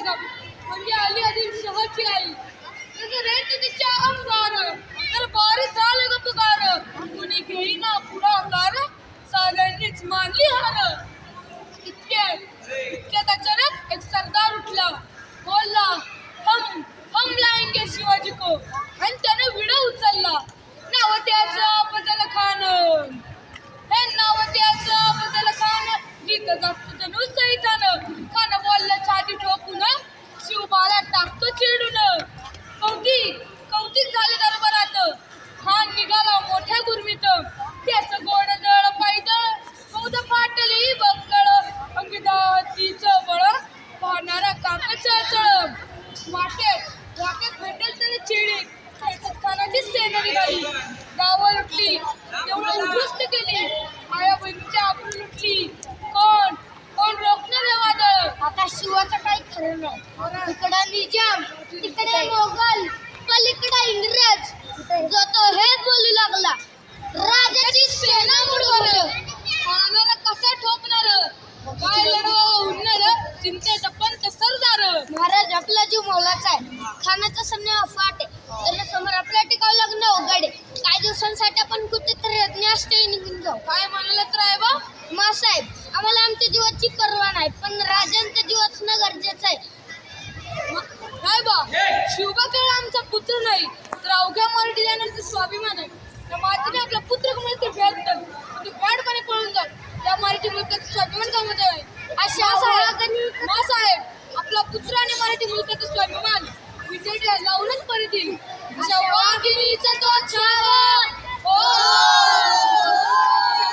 बेगम म्हणजे अली आदिलशहाची आई. तसं रेत तिच्या अंगार तर बारी झालं ग पुकार. कुणी घेईना पुढाकार साऱ्यांनीच मानली हार. इतक्यात अचानक एक सरदार उठला, बोलला हम लाएंगे शिवाजी को, आणि त्याने विडा उचलला. नाव त्याचं फजल खान, हे नाव त्याचं फजल खान. गीत जात जणू सैतान. खान बोलला छाती ठोकून, शिवबाला टाकतो चिडून. कौतिक झाले दरबारात, खान निघाला मोठ्या गुरमीत. त्याचं गोड दळ पायदळ कौद फाटली बक्कळ. अंगदातीचं बळ पाहणारा काकाचा चळ. वाटेत भेटेल त्याला चिडी, त्याच्यात खानाची सेना निघाली. गावं लुटली, तेवढं उद्ध्वस्त केली. आया बहिणीच्या आबरू लुटली. कोण रोखणार हे वादळ? आता शिवाचं काही खरं नाही. इकडं निजाम, तिकडे मोगल, पलीकडे इंग्रज. जो तो हेच बोलू लागला, राजाची सेना बुडवणार. खानाला कसा ठोकणार? काय लढावं उडणार? चिंतेचं पंत सरदार. महाराज आपला जीव मोलाचा आहे. खानाचा सैन्य अफाट आहे. त्याला समोर आपल्या टिकावं लागणं अवघड आहे. काही दिवसांसाठी आपण कुठेतरी यज्ञाष्टही निघून जाऊ. काय म्हणाल तर आहे बा? मासाहेब, आम्हाला आमच्या जीवाची पर्वा नाही, पण राजांचा जीव असणं गरजेचं आहे. काय बा, शिवबा केवळ आमचा पुत्र नाही तर अवघ्या मराठी जाण्याचा स्वाभिमान आहे. त्या मातीने आपला पुत्र कमल ते भेटतं, ते भ्याडपणे पळून जात. त्या मराठी मुलकाचं स्वाभिमान गमत आहे. मासाहेब, आपला पुत्र आणि मराठी मुलकाचं स्वाभिमान विजयला लावूनच परतील. अशा वाघिणीचा तो छावा,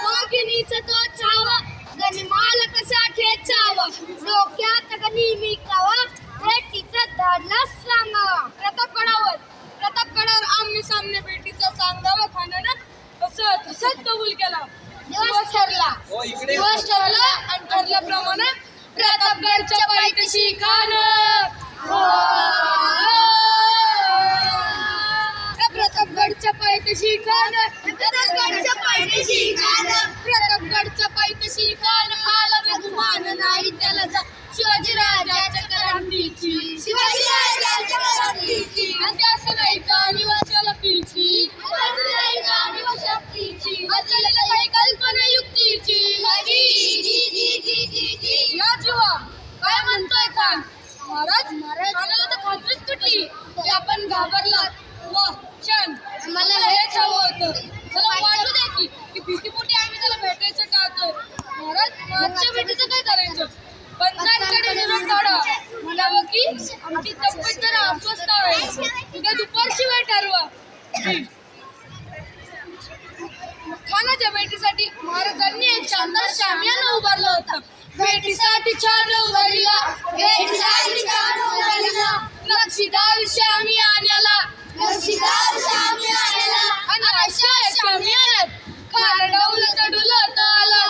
वाघिणीचा तो छावा, गनिमाल कसा ठेचावा. डोक्यात गनी विकावा, भेटीचा धाडला सांगावा. प्रतापगडावर आमने सामने भेटीचा सांगावा. खानानं तसंच कबूल केला. दिवस ठरला आणि ठरल्याप्रमाणे प्रतापगडच्या पायथ्याशी खान. प्रतापगडच्या पायथ्याशी खान, प्रतापगडच्या पायथ्याशी खान. आला बेगुमान नाही त्याला जा, शिवाजी राजाच्या क्रांतीची, आणि असं नाही का निवासाला पिलची, असलेल्या काही कल्पना युक्तीची. या जीवा काय म्हणतोय खान? महाराज, खानाला तर खात्रीच कुठली की आपण घाबरलात. वा छान, मला हेच हवं होतं. चला वाटू दे की भीतीपोटी आम्ही त्याला भेटायचं का? तर महाराज, मागच्या भेटीचं काय करायचं? पंतांकडे निरोप काढा, म्हणावं की आमची तब्येत जरा अस्वस्थ आहे, उद्या दुपारची वेळ ठरवा. खानाच्या भेटीसाठी महाराजांनी एक शानदार शामियाना उभारला होता. भेटीसाठी छान उभारला, नक्षीदार शामियान्याला. आणि अशा शामियान्यात खान डौलत आला.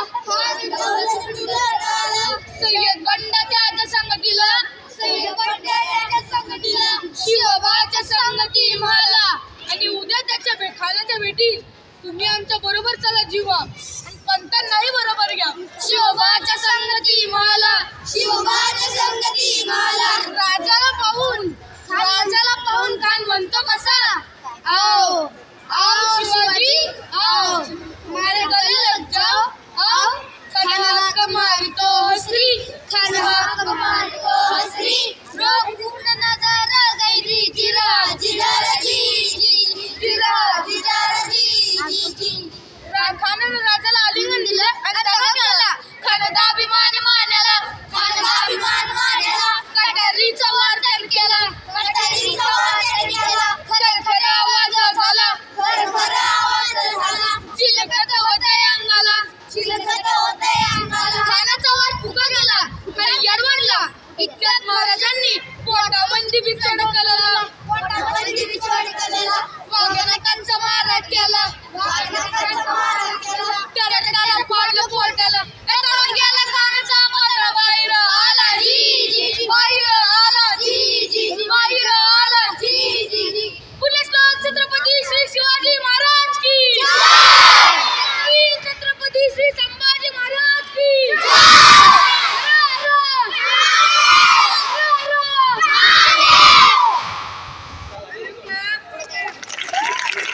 सय्यद बंडा त्याच्या संगतीला, शिवबाच्या संगती म्हाला. आणि उद्या त्याच्या खानाच्या भेटी तुम्ही आमच्या बरोबर चला जीवा, आणि पंतांनाही बरोबर घ्या. शिवबाच्या संगती म्हाला, राजाला पाहून खान म्हणतो कसा? आओ आओ शिवाजी आओ, मारे गले लग जाओ आओ. खाना हक मारतो श्री, रोग पूर्ण नजर गैरी. खानानं राजाला आलिंगन दिलं आणि दगा केला. खानदाभिमान मानला, कटारीचा वर्तन केला. खरखर आवाज झाला, चिलखत होते अंगाला. खानाचा वर फुका गेला आणि यडवडला. इतक्यात महाराजांनी पोटाबंदी बिछाना केला.